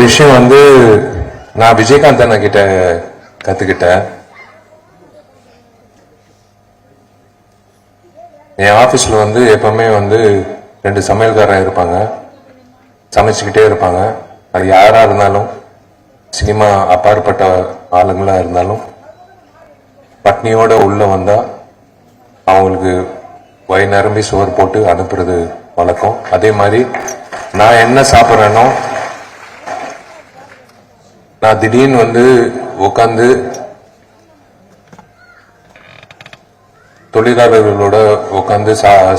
விஷயம் வந்து நான் விஜயகாந்த் அண்ணா கிட்ட கத்துக்கிட்டேன். என் ஆபீஸ்ல வந்து எப்பவுமே வந்து 2 சமையல்காரன் இருப்பாங்க, சமைச்சுக்கிட்டே இருப்பாங்க. அது யாரா இருந்தாலும், சினிமா அப்பாற்பட்ட ஆளுங்களா இருந்தாலும், பட்னியோட உள்ள வந்தா அவங்களுக்கு வய நிரம்பி சோறு போட்டு அனுப்புறது வழக்கம். அதே மாதிரி நான் என்ன சாப்பிட்றேனோ, நான் திடீர்னு வந்து உட்காந்து தொழிலாளர்களோட உட்காந்து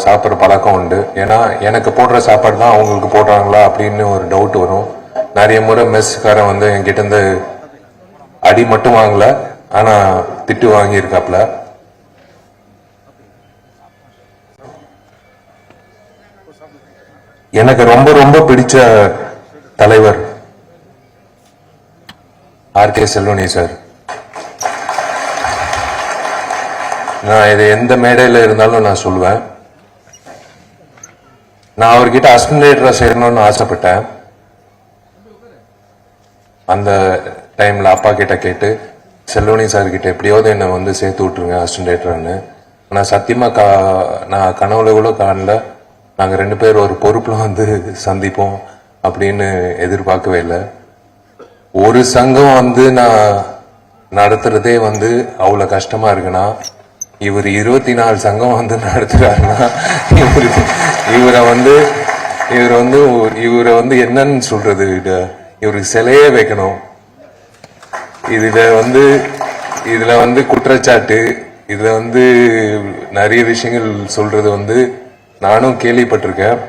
சாப்பிட்ற பழக்கம் உண்டு. ஏன்னா எனக்கு போடுற சாப்பாடு தான் அவங்களுக்கு போடுறாங்களா அப்படின்னு ஒரு டவுட் வரும். நிறைய முறை மெஸ்காரன் வந்து என்கிட்ட இருந்து அடி மட்டும் வாங்கல, ஆனா திட்டு வாங்கியிருக்காப்ல. எனக்கு ரொம்ப ரொம்ப பிடிச்ச தலைவர் ஆர்.கே. செல்வனி சார். நான் இது எந்த மேடையில் இருந்தாலும் நான் சொல்லுவேன். நான் அவர்கிட்ட அசிஸ்டன்ட் டைரக்டரா சேரணும்னு ஆசைப்பட்டேன். அந்த டைம்ல அப்பா கிட்ட கேட்டு செல்வனி சார் கிட்ட எப்படியாவது என்னை வந்து சேர்த்து விட்டுருங்க அசிஸ்டன்ட் டைரக்டர்னு. ஆனால் சத்தியமா நான் கனவுல கூட காணல நாங்கள் 2 பேர் ஒரு பொறுப்புல வந்து சந்திப்போம் அப்படின்னு எதிர்பார்க்கவே இல்லை. ஒரு சங்கம் வந்து நான் நடத்துறதே வந்து அவ்வளவு கஷ்டமா இருக்குன்னா, இவர் 24 சங்கம் வந்து நடத்துறாருன்னா இவரை வந்து என்னன்னு சொல்றது, இவருக்கு சிலையே வைக்கணும். இதுல வந்து குற்றச்சாட்டு, இதுல வந்து நிறைய விஷயங்கள் சொல்றது வந்து நானும் கேள்விப்பட்டிருக்கேன்.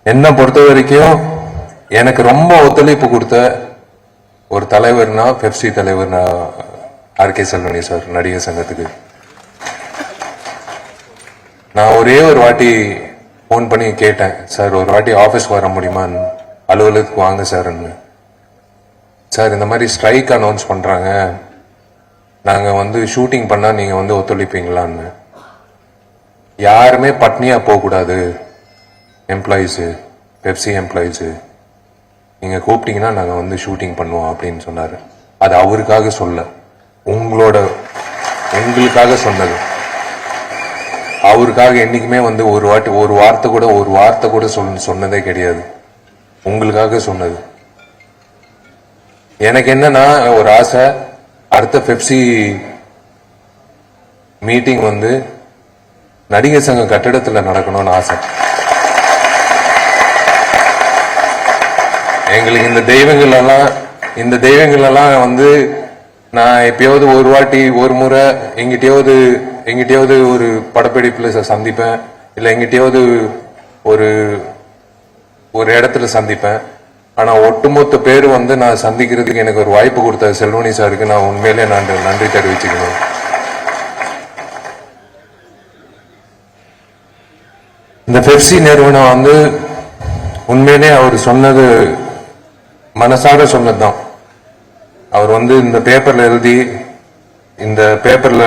என்ன பொறுத்த வரைக்கும் எனக்கு ரொம்ப ஒத்துழைப்பு கொடுத்த ஒரு தலைவர்னா பெப்சி தலைவர்னா ஆர்.கே. செல்வனி சார். நடிகர் சங்கத்துக்கு நான் ஒரே ஒரு வாட்டி போன் பண்ணி கேட்டேன், சார் ஒரு வாட்டி ஆபீஸ் வர முடியுமா, அலுவலகத்துக்கு வாங்க சார்ன்னு. சார் இந்த மாதிரி ஸ்ட்ரைக் அனௌன்ஸ் பண்றாங்க, நாங்க வந்து ஷூட்டிங் பண்ணா நீங்க வந்து ஒத்துழைப்பீங்களான்னு. யாருமே பட்னியா போக கூடாது, எம்ப்ளாயிஸ் பெப்சி எம்ப்ளாயிஸ், நீங்க கூப்பிட்டீங்கன்னா நாங்க வந்து ஷூட்டிங் பண்ணுவோம் அப்படின்னு சொன்னாரு. அது அவருக்காக சொல்ல, உங்களுக்காக சொன்னது. அவருக்காக என்னைக்குமே வந்து ஒரு வார்த்தை கூட சொன்னதே கிடையாது. உங்களுக்காக சொன்னது. எனக்கு என்னன்னா ஒரு ஆசை, அடுத்த பெப்சி மீட்டிங் வந்து நடிகர் சங்க கட்டிடத்துல நடக்கணும்னு ஆசை. எங்களுக்கு இந்த தெய்வங்கள் எல்லாம் வந்து நான் எப்பயாவது ஒரு வாட்டி ஒரு முறை எங்கிட்டயாவது ஒரு படப்பிடிப்புல சந்திப்பேன், இல்ல எங்கிட்டயாவது ஒரு இடத்துல சந்திப்பேன். ஆனா ஒட்டுமொத்த பேரு வந்து நான் சந்திக்கிறதுக்கு எனக்கு ஒரு வாய்ப்பு கொடுத்த செல்வனி சாருக்கு நான் உண்மையிலே நன்றி தெரிவிச்சுக்கணும். இந்த பெப்சி நிறுவனம் வந்து உண்மையிலே அவர் சொன்னது மனசார சொன்னதுதான். அவர் வந்து இந்த பேப்பர்ல எழுதி இந்த பேப்பர்ல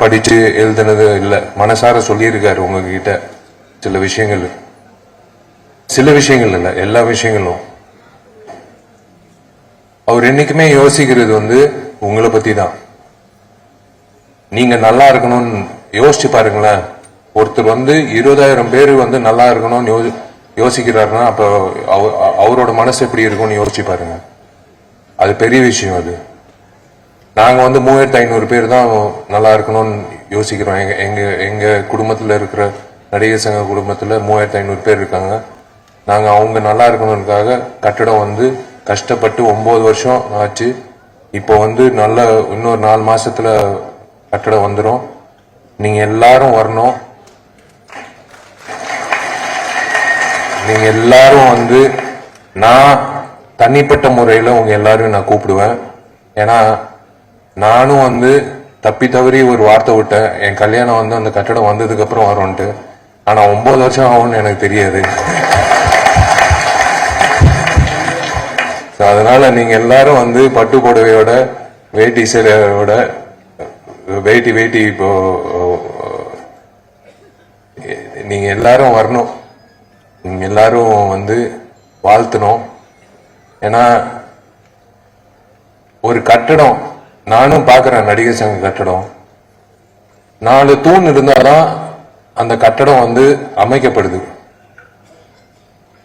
படிச்சு எழுதுனது இல்ல, மனசார சொல்லியிருக்காரு உங்ககிட்ட சில விஷயங்கள் இல்ல, எல்லா விஷயங்களும். அவர் என்னைக்குமே யோசிக்கிறது வந்து உங்களை பத்தி தான். நீங்க நல்லா இருக்கணும்னு யோசிச்சு பாருங்களேன். ஒருத்தர் வந்து 20,000 பேர் வந்து நல்லா இருக்கணும்னு யோசிக்கிறாருன்னா அப்ப அவரோட மனசு எப்படி இருக்கும்னு யோசிச்சு பாருங்க. அது பெரிய விஷயம். அது நாங்க வந்து 3,500 பேர் தான் நல்லா இருக்கணும்னு யோசிக்கிறோம். எங்க குடும்பத்துல இருக்கிற நடிகர் சங்க குடும்பத்துல 3,500 பேர் இருக்காங்க. நாங்க அவங்க நல்லா இருக்கணும்னுக்காக கட்டடம் வந்து கஷ்டப்பட்டு 9 வருஷம் ஆச்சு. இப்போ வந்து இன்னொரு 4 மாசத்துல கட்டடம் வந்துடும். நீங்க எல்லாரும் வரணும். நீங்க எல்லாரும் வந்து, நான் தனிப்பட்ட முறையில உங்க எல்லாரும் நான் கூப்பிடுவேன். ஏன்னா நானும் வந்து தப்பி தவறி ஒரு வார்த்தை விட்டேன், என் கல்யாணம் வந்து அந்த கட்டடம் வந்ததுக்கு அப்புறம் வரும்ட்டு. ஆனா 9 வருஷம் ஆகும்னு எனக்கு தெரியாது. அதனால நீங்க எல்லாரும் வந்து பட்டு புடவையோட வேட்டி சேலையோட வேட்டி இப்போ நீங்க எல்லாரும் வரணும். நீங்க எல்லாரும் வந்து வாழ்த்தணும். ஏன்னா ஒரு கட்டடம், நானும் பார்க்குறேன் நடிகர் சங்க கட்டடம், 4 தூண் இருந்தாதான் அந்த கட்டடம் வந்து அமைக்கப்படுது.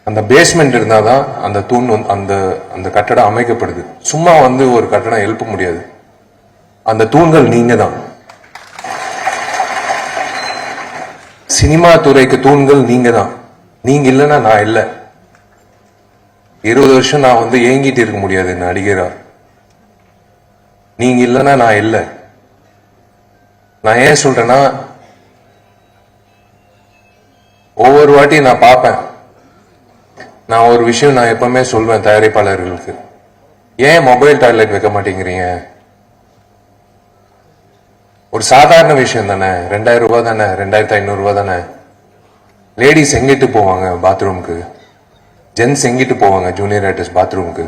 அந்த பேஸ்மெண்ட் இருந்தாதான் அந்த தூண் அந்த அந்த கட்டடம் அமைக்கப்படுது. சும்மா வந்து ஒரு கட்டடம் எழுப்ப முடியாது. அந்த தூண்கள் நீங்க தான். சினிமா துறைக்கு தூண்கள் நீங்க தான். நீங்க இல்லைன்னா நான் இல்லை. 20 வருஷம் நான் வந்து ஏங்கிட்டு இருக்க முடியாது நடிகரா. நீங்க இல்லைன்னா நான் இல்லை. நான் ஏன் சொல்றேன்னா, ஒவ்வொரு வாட்டி நான் பார்ப்பேன். நான் ஒரு விஷயம் நான் எப்பவுமே சொல்வேன் தயாரிப்பாளர்களுக்கு, ஏன் மொபைல் டாய்லெட் வைக்க மாட்டேங்கிறீங்க? ஒரு சாதாரண விஷயம் தானே, 2000 ரூபாய் தானே, 2500 ரூபாய் தானே. லேடிஸ் எங்கிட்டு போவாங்க பாத்ரூமுக்கு? ஜென்ஸ் எங்கிட்டு போவாங்க ஜூனியர் ஆர்டிஸ்ட் பாத்ரூமுக்கு?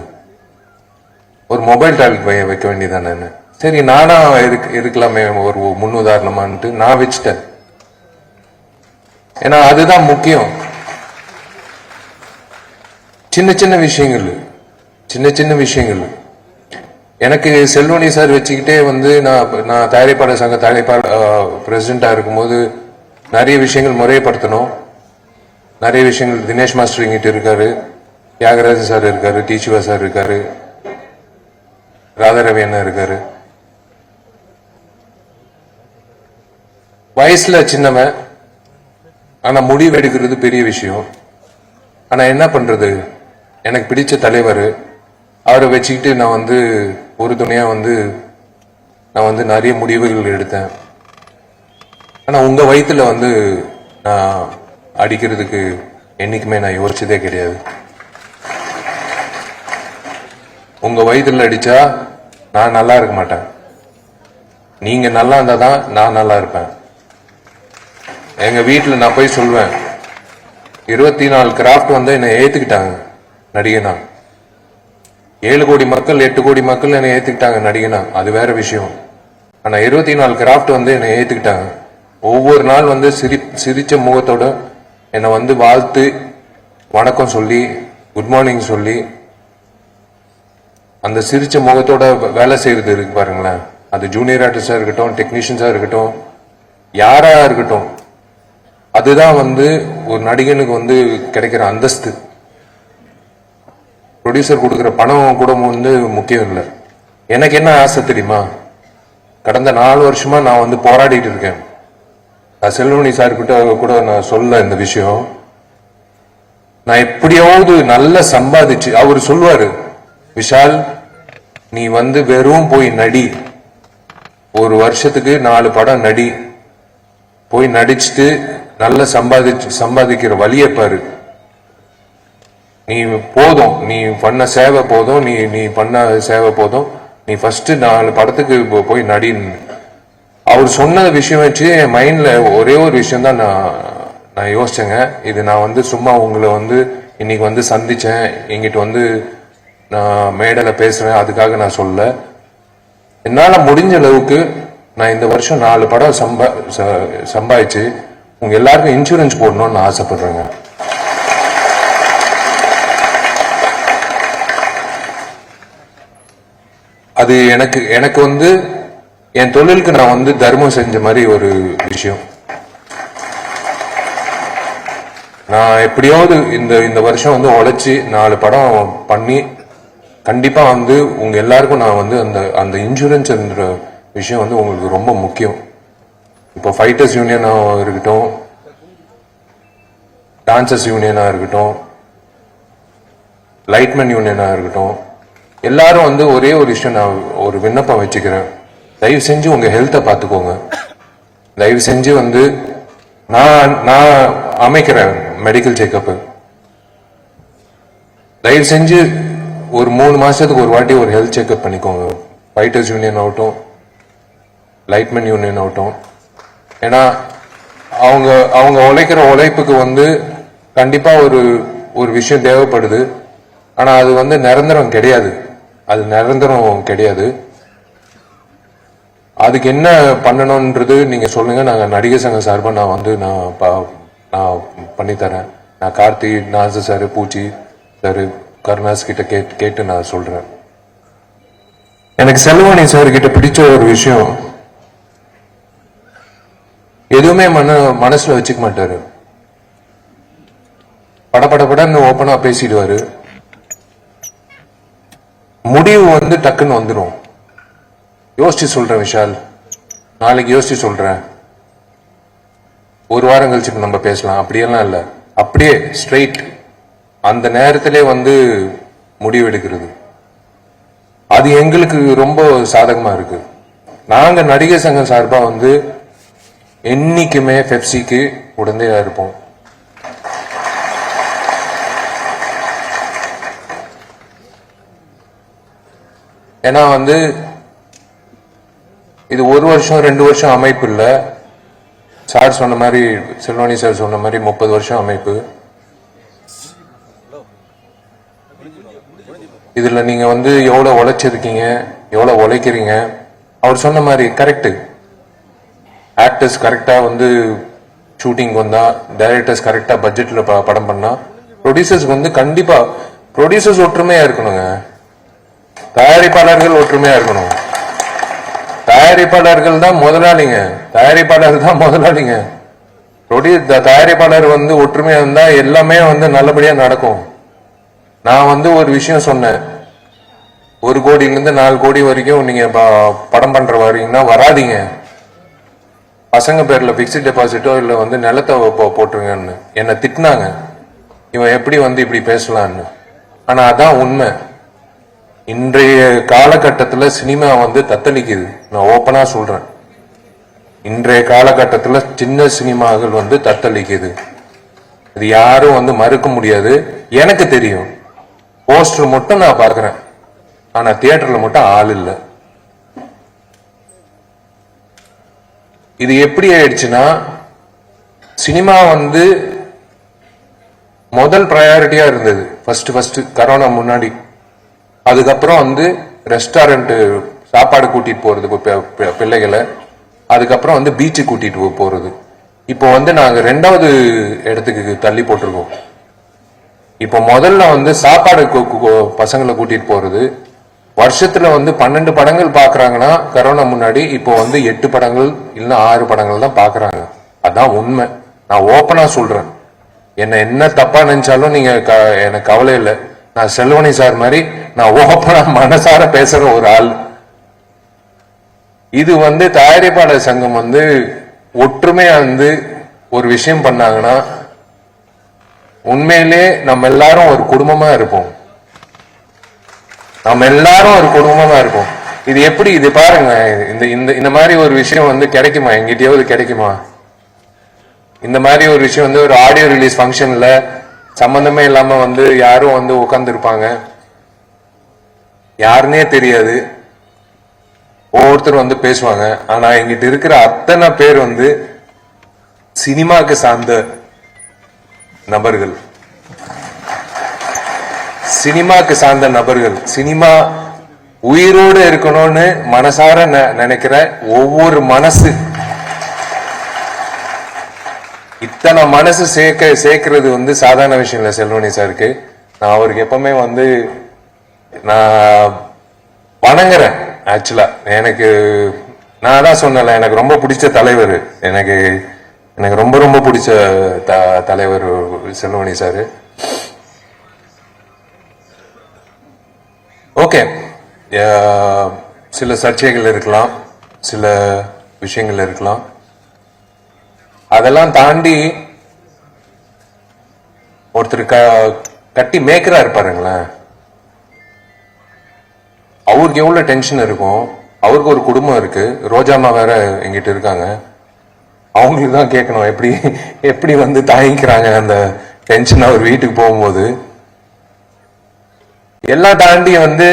ஒரு மொபைல் டாய்லெட் வைக்க வேண்டியதானே. சரி, நானா இருக்கலாமே ஒரு முன் உதாரணமான்ட்டு நான் வச்சுட்டேன். ஏன்னா அதுதான் முக்கியம். சின்ன சின்ன விஷயங்கள் எனக்கு செல்வனி சார் வச்சுக்கிட்டே வந்து நான் தயாரிப்பாளர் சங்க பிரசிடண்டா இருக்கும்போது நிறைய விஷயங்கள் முறைப்படுத்தணும். நிறைய விஷயங்கள் தினேஷ் மாஸ்டர் இங்கிட்ட இருக்காரு, தியாகராஜன் சார் இருக்காரு, டி சிவா சார் இருக்காரு, ராதாரவி அண்ணா இருக்காரு. வயசுல சின்னவன், ஆனா முடிவு எடுக்கிறது பெரிய விஷயம். ஆனா என்ன பண்றது, எனக்கு பிடிச்ச தலைவர், அவரை வச்சுக்கிட்டு நான் வந்து ஒரு துணையா வந்து நான் வந்து நிறைய முடிவுகள் எடுத்தேன். ஆனா உங்க வயிற்றுல வந்து நான் அடிக்கிறதுக்கு என்னைக்குமே நான் யோசிச்சதே கிடையாது. உங்க வயிற்றுல அடிச்சா நான் நல்லா இருக்க மாட்டேன். நீங்க நல்லா இருந்தா தான் நான் நல்லா இருப்பேன். எங்க வீட்டுல நான் போய் சொல்வேன், 24 கிராஃப்ட் வந்து என்னை ஏத்துக்கிட்டாங்க நடிகனா. 7 கோடி மக்கள் 8 கோடி மக்கள் என்னை ஏத்துக்கிட்டாங்க நடிகனா, அது வேற விஷயம். ஆனா 24 கிராஃப்ட் வந்து என்னை ஏத்துக்கிட்டாங்க. ஒவ்வொரு நாள் வந்து சிரிச்ச முகத்தோட என்னை வந்து வாழ்த்து வணக்கம் சொல்லி குட் மார்னிங் சொல்லி அந்த சிரிச்ச முகத்தோட வேலை செய்யறது இருக்கு பாருங்களேன். அது ஜூனியர் ஆர்டிஸ்டா இருக்கட்டும், டெக்னீஷியன்ஸா இருக்கட்டும், யாரா இருக்கட்டும், அதுதான் வந்து ஒரு நடிகனுக்கு வந்து கிடைக்கிற அந்தஸ்து. ப்ரொடியூசர் கொடுக்குற பணம் கூட வந்து முக்கியம் இல்லை. எனக்கு என்ன ஆசை தெரியுமா, கடந்த 4 வருஷமா நான் வந்து போராடிட்டு இருக்கேன். செல்வமணி சார் கிட்ட கூட நான் சொல்ல இந்த விஷயம், நான் எப்படியாவது நல்லா சம்பாதிச்சு, அவர் சொல்லுவாரு, விஷால் நீ வந்து வெறும் போய் நடி, ஒரு வருஷத்துக்கு 4 படம் நடி, போய் நடிச்சுட்டு நல்ல சம்பாதிக்கிற வழியை பாரு. நீ போதும், நீ பண்ண சேவை போதும், நீ பண்ண சேவை போதும், நீ ஃபர்ஸ்ட் 4 படத்துக்கு போய் நடின்னு அவர் சொன்ன விஷயம் வச்சு என் மைண்ட்ல ஒரே ஒரு விஷயம் தான் நான் யோசிச்சேங்க. இது நான் வந்து சும்மா உங்களை வந்து இன்னைக்கு வந்து சந்திச்சேன், எங்கிட்ட வந்து நான் மேடையில பேசுறேன் அதுக்காக நான் சொல்ல. என்னால முடிஞ்ச அளவுக்கு நான் இந்த வருஷம் 4 படம் சம்பாதிச்சு உங்க எல்லாருக்கும் இன்சூரன்ஸ் போடணும்னு நான் ஆசைப்படுறேங்க. அது எனக்கு வந்து என் தொழிலுக்கு நான் வந்து தர்மம் செஞ்ச மாதிரி ஒரு விஷயம். நான் எப்படியாவது இந்த வருஷம் வந்து உழைச்சி 4 படம் பண்ணி கண்டிப்பா வந்து உங்க எல்லாருக்கும் நான் வந்து அந்த இன்சூரன்ஸ் என்ற விஷயம் வந்து உங்களுக்கு ரொம்ப முக்கியம். இப்போ ஃபைட்டர்ஸ் யூனியனா இருக்கட்டும், டான்சர்ஸ் யூனியனா இருக்கட்டும், லைட்மேன் யூனியனா இருக்கட்டும், எல்லாரும் வந்து ஒரே ஒரு விஷயம் நான் ஒரு விண்ணப்பம் வச்சுக்கிறேன். தயவு செஞ்சு உங்க ஹெல்த்தை பார்த்துக்கோங்க. தயவு செஞ்சு வந்து நான் அமைக்கிறேன் மெடிக்கல் செக்அப். தயவு செஞ்சு ஒரு 3 மாசத்துக்கு ஒரு வாட்டி ஒரு ஹெல்த் செக்அப் பண்ணிக்கோங்க. ஃபைட்டர்ஸ் யூனியன் ஆகட்டும், லைட்மேன் யூனியன் ஆகட்டும். ஏன்னா அவங்க உழைக்கிற உழைப்புக்கு வந்து கண்டிப்பா ஒரு விஷயம் தேவைப்படுது. ஆனா அது வந்து நிரந்தரம் கிடையாது. அதுக்கு என்ன பண்ணணும்ன்றது நீங்க சொல்லுங்க. நாங்க நடிகர் சங்க சார்பா நான் வந்து நான் பண்ணித்தரேன். நான் கார்த்தி, நாசர் சார், பூச்சி சார் கருணாஸ் கிட்ட கேட்டு நான் சொல்றேன். எனக்கு செல்வமணி சார் கிட்ட பிடிச்ச ஒரு விஷயம், எதுவுமே மனசுல வச்சுக்க மாட்டாரு. படன்னு ஓப்பனா பேசிடுவாரு. முடிவு வந்து டக்குன்னு வந்துடும். யோசிச்சு சொல்றேன் விஷால், நாளைக்கு யோசிச்சு சொல்றேன், ஒரு வாரம் கழிச்சு நம்ம பேசலாம், அப்படியெல்லாம் இல்ல, அப்படியே ஸ்ட்ரெயிட் அந்த நேரத்திலே வந்து முடிவு எடுக்கிறது. அது எங்களுக்கு ரொம்ப சாதகமா இருக்கு. நாங்க நடிகர் சங்கம் சார்பா வந்து என்னைக்குமே பெப்சிக்கு உடந்தையா இருப்போம். ஏன்னா வந்து இது 1 வருஷம் 2 வருஷம் அமைப்பு இல்ல. சார் சொன்ன மாதிரி, செல்வமணி சார் சொன்ன மாதிரி 30 வருஷம் அமைப்பு. இதுல நீங்க வந்து எவ்வளவு உழைச்சிருக்கீங்க, எவ்வளவு உழைக்கிறீங்க. அவர் சொன்ன மாதிரி கரெக்ட். ஆக்டர்ஸ் கரெக்டா வந்து ஷூட்டிங் வந்தா, டைரக்டர்ஸ் கரெக்டா பட்ஜெட்ல படம் பண்ணா, ப்ரொடியூசர்ஸ் வந்து கண்டிப்பா ப்ரொடியூசர்ஸ் ஒற்றுமையா இருக்கணுங்க. தயாரிப்பாளர்கள் ஒற்றுமையா இருக்கணும். தயாரிப்பாளர்கள் தான் முதலாளிங்க. தயாரிப்பாளர் வந்து ஒற்றுமையா இருந்தா எல்லாமே வந்து நல்லபடியா நடக்கும். நான் வந்து ஒரு விஷயம் சொன்னேன், 1 கோடியிலிருந்து 4 கோடி வரைக்கும் நீங்க படம் பண்ற வரீங்கன்னா வராதிங்க, பசங்க பேர்ல பிக்ஸ்ட் டெபாசிட்டோ இல்ல வந்து நிலத்தை போட்டுருங்கன்னு என்ன திட்டினாங்க. இவன் எப்படி வந்து இப்படி பேசலான்னு. ஆனா அதான் உண்மை. இன்றைய காலகட்டத்தில் சினிமா வந்து தத்தளிக்குது. நான் ஓப்பனா சொல்றேன், இன்றைய காலகட்டத்தில் சின்ன சினிமாக்கள் வந்து தத்தளிக்குது. இது யாரும் வந்து மறுக்க முடியாது. எனக்கு தெரியும், போஸ்டர் மட்டும் நான் பார்க்கிறேன், ஆனா தியேட்டர்ல மட்டும் ஆள் இல்லை. இது எப்படி ஆயிடுச்சுன்னா, சினிமா வந்து முதல் ப்ரையாரிட்டியா இருந்தது ஃபர்ஸ்ட் கரோனா முன்னாடி. அதுக்கப்புறம் வந்து ரெஸ்டாரண்ட் சாப்பாடு கூட்டிட்டு போறது பிள்ளைகளை, அதுக்கப்புறம் வந்து பீச்சு கூட்டிட்டு போறது. இப்போ வந்து நாங்க 2வது இடத்துக்கு தள்ளி போட்டிருக்கோம். இப்போ முதல்ல வந்து சாப்பாடு பசங்களை கூட்டிட்டு போறது. வருஷத்துல வந்து 12 படங்கள் பாக்குறாங்கன்னா கரோனா முன்னாடி இப்போ வந்து 8 படங்கள் இல்ல 6 படங்கள் தான் பாக்குறாங்க. அதான் உண்மை. நான் ஓப்பனா சொல்றேன். என்ன தப்பா நினைச்சாலும் நீங்க எனக்கு கவலை இல்லை. நான் செல்வமணி சார் மாதிரி நான் ஓப்பனா மனசார பேசுற ஒரு ஆள். இது வந்து தயாரிப்பாளர் சங்கம் வந்து ஒற்றுமையா வந்து ஒரு விஷயம் பண்ணாங்கன்னா உண்மையிலே நம்ம எல்லாரும் ஒரு குடும்பமா இருப்போம். இது எப்படி, இது பாருங்க, இந்த மாதிரி ஒரு விஷயம் வந்து கிடைக்குமா? எங்கிட்டயாவது கிடைக்குமா? இந்த மாதிரி ஒரு விஷயம் வந்து ஒரு ஆடியோ ரிலீஸ் ஃபங்க்ஷன்ல சம்பந்தமே இல்லாம வந்து யாரும் வந்து உட்கார்ந்து இருப்பாங்க, யாருன்னே தெரியாது, ஒவ்வொருத்தர் வந்து பேசுவாங்க. ஆனா எங்கிட்ட இருக்கிற அத்தனை பேர் வந்து சினிமாக்கு சார்ந்த நபர்கள், சினிமா உயிரோடு இருக்கணும்னு மனசார நினைக்கிற ஒவ்வொரு மனசு, இத்தனை மனசு சேர்க்கிறது வந்து சாதாரண விஷயம் இல்ல செல்வமணி சாருக்கு. நான் அவருக்கு எப்பவுமே வந்து நான் வணங்குறேன். ஆக்சுவலா எனக்கு, நான் தான் சொன்னல, எனக்கு ரொம்ப பிடிச்ச தலைவர், எனக்கு ரொம்ப பிடிச்ச தலைவர் செல்வமணி சாரு. ஓகே, சில சர்ச்சைகள் இருக்கலாம், சில விஷயங்கள் இருக்கலாம். அதெல்லாம் தாண்டி ஒருத்தர் கட்டி மேக்கரா இருப்பாருங்களேன், அவருக்கு எவ்வளவு டென்ஷன் இருக்கும். அவருக்கு ஒரு குடும்பம் இருக்கு, ரோஜாமா வேற எங்கிட்ட இருக்காங்க. அவங்களுக்கு தான் கேட்கணும் எப்படி வந்து தாங்கிக்கிறாங்க அந்த டென்ஷன் அவர் வீட்டுக்கு போகும்போது. எல்லாம் தாண்டி வந்து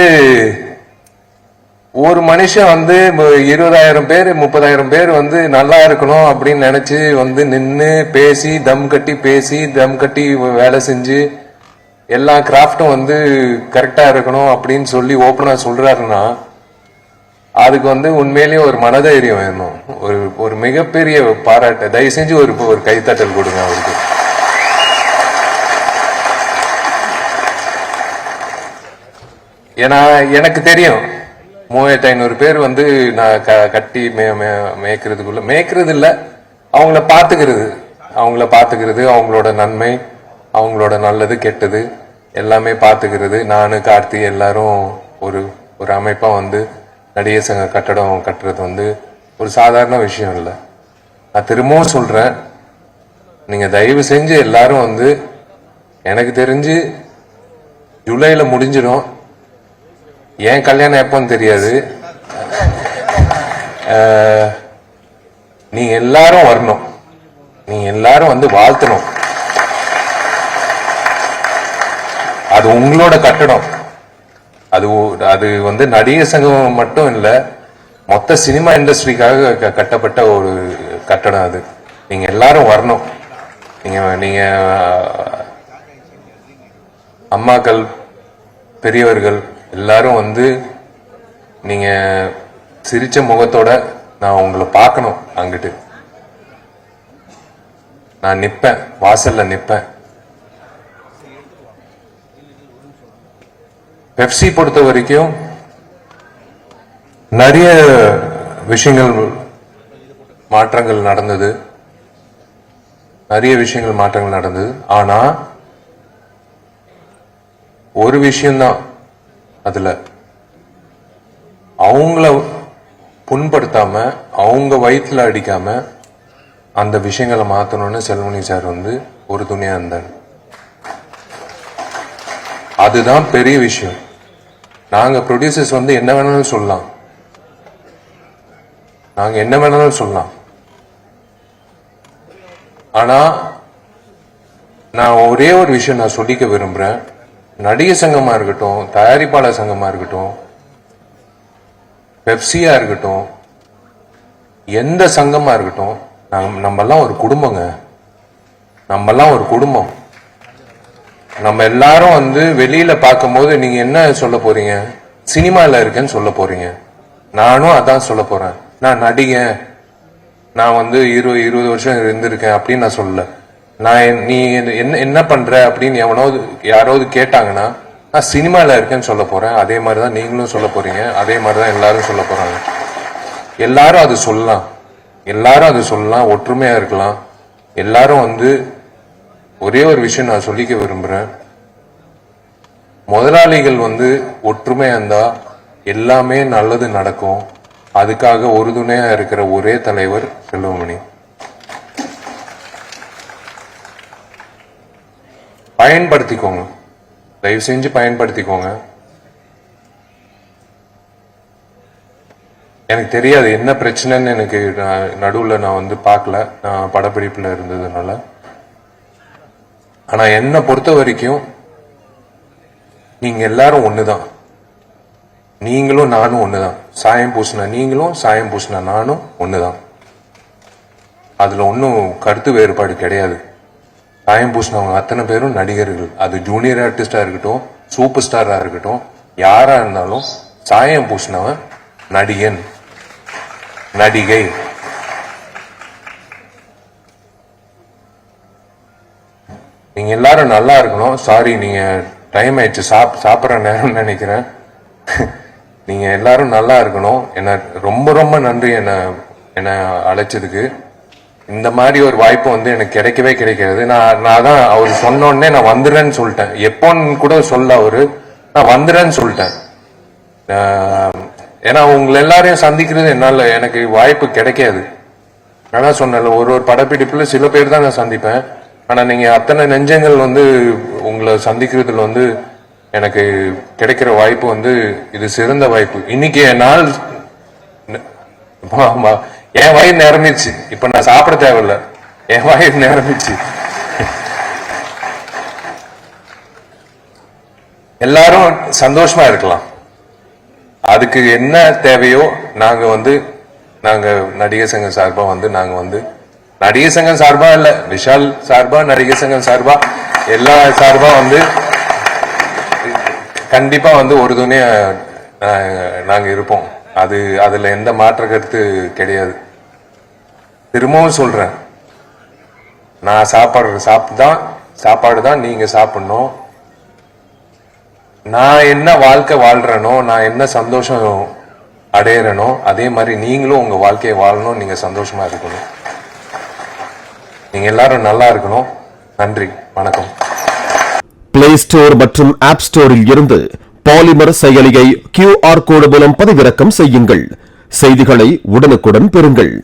ஒரு மனுஷன் வந்து 20,000 பேர் 30,000 பேர் வந்து நல்லா இருக்கணும் அப்படின்னு நினைச்சு வந்து நின்று பேசி தம் கட்டி வேலை செஞ்சு எல்லா கிராஃப்டும் வந்து கரெக்டா இருக்கணும் அப்படின்னு சொல்லி ஓப்பனா சொல்றாருன்னா அதுக்கு வந்து உண்மையிலேயே ஒரு மனதைரியம் வேணும், ஒரு மிகப்பெரிய பாராட்டு. தயவு செஞ்சு ஒரு கைத்தட்டல் கொடுங்க அவருக்கு. ஏன்னா எனக்கு தெரியும் 3500 பேர் வந்து நான் கட்டி மேய்க்கிறது இல்ல, அவங்கள பாத்துக்கிறது, அவங்களோட நன்மை, அவங்களோட நல்லது கெட்டது எல்லாமே பாத்துக்கிறது. நானு கார்த்தி எல்லாரும் ஒரு ஒரு அமைப்பா வந்து நடிகர் சங்க கட்டடம் கட்டுறது வந்து ஒரு சாதாரண விஷயம் இல்லை. நான் திரும்பவும் சொல்றேன், நீங்க தயவு செஞ்சு எல்லாரும் வந்து, எனக்கு தெரிஞ்சு ஜூலைல முடிஞ்சிடும். ஏன் கல்யாணம் எப்போன்னு தெரியாது. நீங்க எல்லாரும் வரணும், நீங்க எல்லாரும் வந்து வாழ்த்தணும். அது உங்களோட கட்டடம். அது வந்து நடிகர் சங்கம் மட்டும் இல்ல, மொத்த சினிமா இண்டஸ்ட்ரிக்காக கட்டப்பட்ட ஒரு கட்டடம் அது. நீங்க எல்லாரும் வரணும். நீங்க அம்மாக்கள், பெரியவர்கள் எல்லாரும் வந்து நீங்க சிரிச்ச முகத்தோட நான் உங்களை பார்க்கணும். அங்கிட்டு நான் நிப்பேன், வாசல்ல நிப்பேன். பெப்சி பொறுத்த வரைக்கும் நிறைய விஷயங்கள் மாற்றங்கள் நடந்தது. ஆனா ஒரு விஷயம்தான், அதுல அவங்கள புண்படுத்தாம, அவங்க வயிற்றுல அடிக்காம அந்த விஷயங்களை மாத்தணும்னு செல்வமணி சார் வந்து ஒரு துணியா இருந்தார். அதுதான் பெரிய விஷயம். நாங்க ப்ரொடியூசர்ஸ் வந்து என்ன வேணாலும் சொல்லலாம், ஆனா நான் ஒரே ஒரு விஷயம் நான் சொல்லிக்க விரும்புறேன். நடிகர் சங்கமா இருக்கட்டும், தயாரிப்பாளர் சங்கமா இருக்கட்டும், பெப்சியா இருக்கட்டும், எந்த சங்கமா இருக்கட்டும், நம்மெல்லாம் ஒரு குடும்பங்க. நம்ம எல்லாரும் வந்து வெளியில பார்க்கும் போது நீங்க என்ன சொல்ல போறீங்க? சினிமால இருக்கேன்னு சொல்ல போறீங்க. நானும் அதான் சொல்ல போறேன். நான் நடிகன், நான் வந்து 20 வருஷம் இருந்திருக்கேன் அப்படின்னு நான் சொல்லல. நீ என்ன பண்ற அப்படின்னு யாராவது கேட்டாங்கன்னா நான் சினிமால இருக்கேன்னு சொல்ல போறேன். அதே மாதிரிதான் நீங்களும் சொல்ல போறீங்க, அதே மாதிரிதான் எல்லாரும் சொல்ல போறாங்க. எல்லாரும் அது சொல்லலாம், ஒற்றுமையா இருக்கலாம். எல்லாரும் வந்து ஒரே ஒரு விஷயம் நான் சொல்லிக்க விரும்புறேன். முதலாளிகள் வந்து ஒற்றுமையா இருந்தா எல்லாமே நல்லது நடக்கும். அதுக்காக உறுதுணையா இருக்கிற ஒரே தலைவர் செல்வமணி. பயன்படுத்திக்கோங்க, தயவு செஞ்சு பயன்படுத்திக்கோங்க. எனக்கு தெரியாது என்ன பிரச்சனைன்னு, எனக்கு நடுவில் நான் வந்து பார்க்கல, நான் படப்பிடிப்புல இருந்ததுனால. ஆனா என்னை பொறுத்த வரைக்கும் நீங்க எல்லாரும் ஒண்ணுதான். நீங்களும் நானும் ஒண்ணுதான். சாயம் பூசின நீங்களும், சாயம் பூசின நானும் ஒண்ணுதான். அதுல ஒன்னும் கருத்து வேறுபாடு கிடையாது. சாயம் பூசினவங்க அத்தனை பேரும் நடிகர்கள். அது ஜூனியர் ஆர்டிஸ்டா இருக்கட்டும், சூப்பர் ஸ்டாரா இருக்கட்டும், யாரா இருந்தாலும் சாயம் பூசினவன் நடிகன், நடிகை. நீங்க எல்லாரும் நல்லா இருக்கணும். சாரி, நீங்க டைம் ஆயிடுச்சு, சாப்பிட்ற நேரம் நினைக்கிறேன். நீங்க எல்லாரும் நல்லா இருக்கணும். என்ன ரொம்ப ரொம்ப நன்றி என்ன அழைச்சதுக்கு. இந்த மாதிரி ஒரு வாய்ப்பு வந்து எனக்கு கிடைக்கவே கிடைக்காது. நான் தான் அவர் சொன்னோடனே நான் வந்துடுறேன்னு சொல்லிட்டேன். எப்போன்னு கூட சொல்ல அவரு, நான் வந்துடுறேன்னு சொல்லிட்டேன். ஏன்னா உங்களை எல்லாரையும் சந்திக்கிறது என்னால எனக்கு வாய்ப்பு கிடைக்காது. ஆனா சொன்ன ஒரு படப்பிடிப்புல சில பேர் தான் நான் சந்திப்பேன். ஆனா நீங்க அத்தனை நெஞ்சங்கள் வந்து உங்களை சந்திக்கிறதுல வந்து எனக்கு கிடைக்கிற வாய்ப்பு வந்து இது சிறந்த வாய்ப்பு. இன்னைக்கு நாள் என் வயிறு நிரம்பிச்சு. இப்ப நான் சாப்பிட தேவையில்ல, என் வயிறு நிரம்பிச்சு. எல்லாரும் சந்தோஷமா இருக்கலாம். அதுக்கு என்ன தேவையோ நாங்க நடிகர் சங்கம் சார்பா வந்து நடிகர் சங்கம் சார்பா இல்ல, விஷால் சார்பா, நடிகர் சங்கம் சார்பா, எல்லா சார்பா வந்து கண்டிப்பா வந்து ஒரு துணையா நாங்க இருப்போம். அதுல எந்த மாற்ற கருத்து கிடையாது. திரும்பவும் சொல்றேன், நான் சாப்பாடு தான் நீங்க சாப்பிடணும். நான் என்ன வாழ்க்கை வாழ்றேனோ, நான் என்ன சந்தோஷம் அடையறனோ, அதே மாதிரி நீங்களும் உங்க வாழ்க்கையை வாழணும். நீங்க சந்தோஷமா இருக்கணும். நீங்க எல்லாரும் நல்லா இருக்கணும். நன்றி, வணக்கம். பிளே ஸ்டோர் மற்றும் ஆப் ஸ்டோரில் இருந்து பாலிமர் செயலியை QR கோடு மூலம் பதிவிறக்கம் செய்யுங்கள். செய்திகளை உடனுக்குடன் பெறுங்கள்.